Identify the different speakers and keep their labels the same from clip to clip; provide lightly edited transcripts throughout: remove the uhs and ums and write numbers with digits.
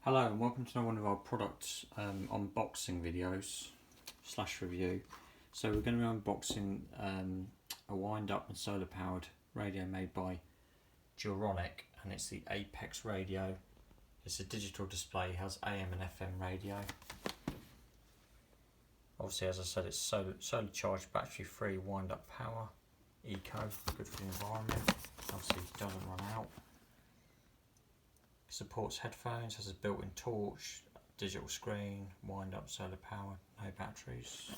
Speaker 1: Hello and welcome to one of our product unboxing videos / review. So we're going to be unboxing a wind-up and solar powered radio made by Duronic, and it's the Apex radio. It's a digital display, has AM and FM radio. Obviously, as I said, it's solar charged, battery free, wind-up power, eco, good for the environment. Obviously it doesn't run out. Supports headphones, has a built-in torch, digital screen, wind-up, solar power, no batteries.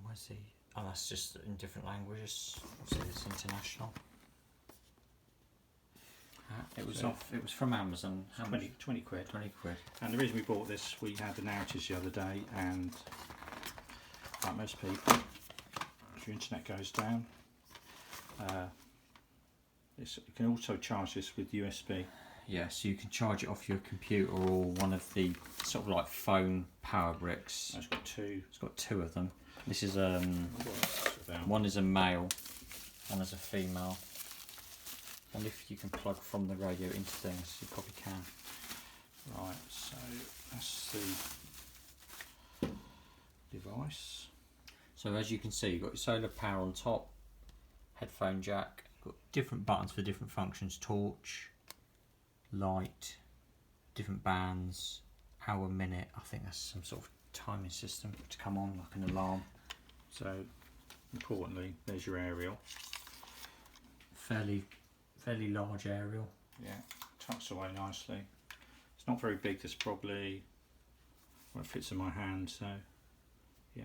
Speaker 1: Where's the? Oh, that's just in different languages. Obviously, it's international. It was It was from Amazon. How
Speaker 2: 20 quid.
Speaker 1: 20 quid.
Speaker 2: And the reason we bought this, we had an outage the other day, and like most people, if your internet goes down, you can also charge this with USB.
Speaker 1: Yeah, so you can charge it off your computer or one of the sort of like phone power bricks.
Speaker 2: It's got two.
Speaker 1: It's got two of them. This is one is a male, one is a female. And if you can plug from the radio into things, you probably can.
Speaker 2: Right, so that's the device.
Speaker 1: So as you can see, you've got your solar power on top, headphone jack, got different buttons for different functions, torch, light, different bands, hour, minute. I think that's some sort of timing system to come on, like an alarm.
Speaker 2: So importantly, there's your aerial.
Speaker 1: Fairly large aerial.
Speaker 2: Yeah, tucks away nicely. It's not very big, this probably, well, it fits in my hand, so yeah.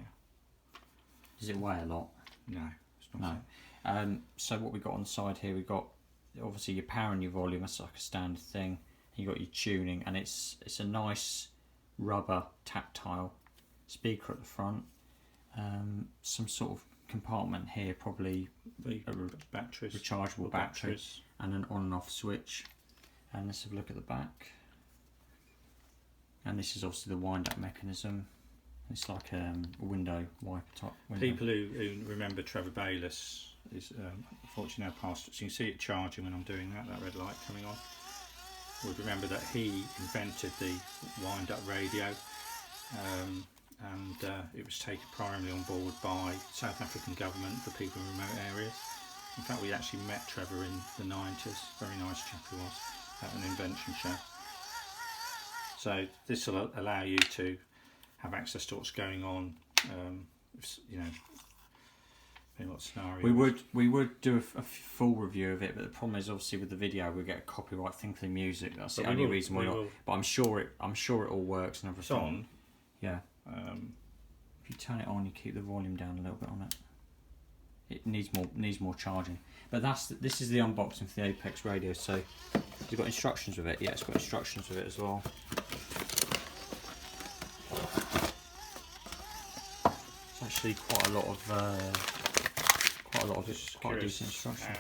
Speaker 1: Does it weigh a lot?
Speaker 2: No, it's not.
Speaker 1: No. So what we got on the side here, we've got obviously your power and your volume. That's like a standard thing. You got your tuning, and it's a nice rubber tactile speaker at the front. Some sort of compartment here, probably
Speaker 2: batteries,
Speaker 1: rechargeable batteries, and an on and off switch. And let's have a look at the back. And this is obviously the wind-up mechanism. It's like a window wiper top window.
Speaker 2: People who remember Trevor Bayliss is unfortunately now passed. So you can see it charging when I'm doing that red light coming on. Would remember that he invented the wind-up radio, and it was taken primarily on board by South African government for people in remote areas. In fact, we actually met Trevor in the 90s. Very nice chap he was, at an invention show. So this will allow you to have access to what's going on, you know, in what scenario.
Speaker 1: We would do a full review of it, but the problem is obviously with the video we get a copyright thing for the music. That's the only reason we're not. But I'm sure it all works and everything.
Speaker 2: It's on.
Speaker 1: Yeah. If you turn it on, you keep the volume down a little bit on it. It needs more charging. But this is the unboxing for the Apex radio. So you've got instructions with it. Yeah, it's got instructions with it as well. It's actually quite a lot of quite decent instruction.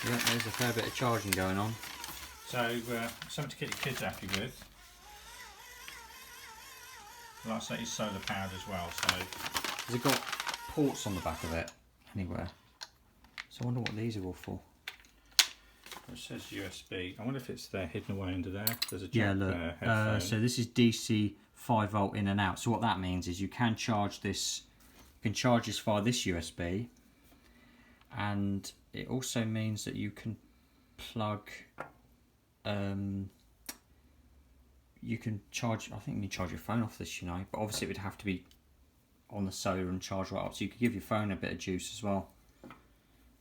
Speaker 1: Yeah, there's a fair bit of charging going on.
Speaker 2: So something to keep your kids happy with. Like I say, it's solar powered as well. So
Speaker 1: has it got ports on the back of it anywhere? So I wonder what these are all for.
Speaker 2: It says USB. I wonder if it's there hidden away under there. There's a
Speaker 1: jack there. So this is DC 5 volt in and out. So what that means is you can charge this. You can charge this via this USB, and it also means that you can plug. You can charge. I think you can charge your phone off this, you know. But obviously, it would have to be on the solar and charge right up. So you could give your phone a bit of juice as well.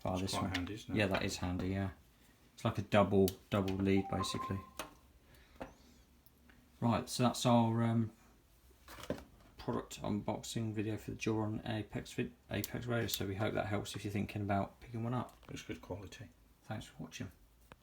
Speaker 2: That's quite handy, isn't it?
Speaker 1: Yeah, that is handy. Yeah, it's like a double lead basically. Right, so that's our product unboxing video for the Duronic Apex radio. So we hope that helps if you're thinking about picking one up.
Speaker 2: It's good quality.
Speaker 1: Thanks for watching.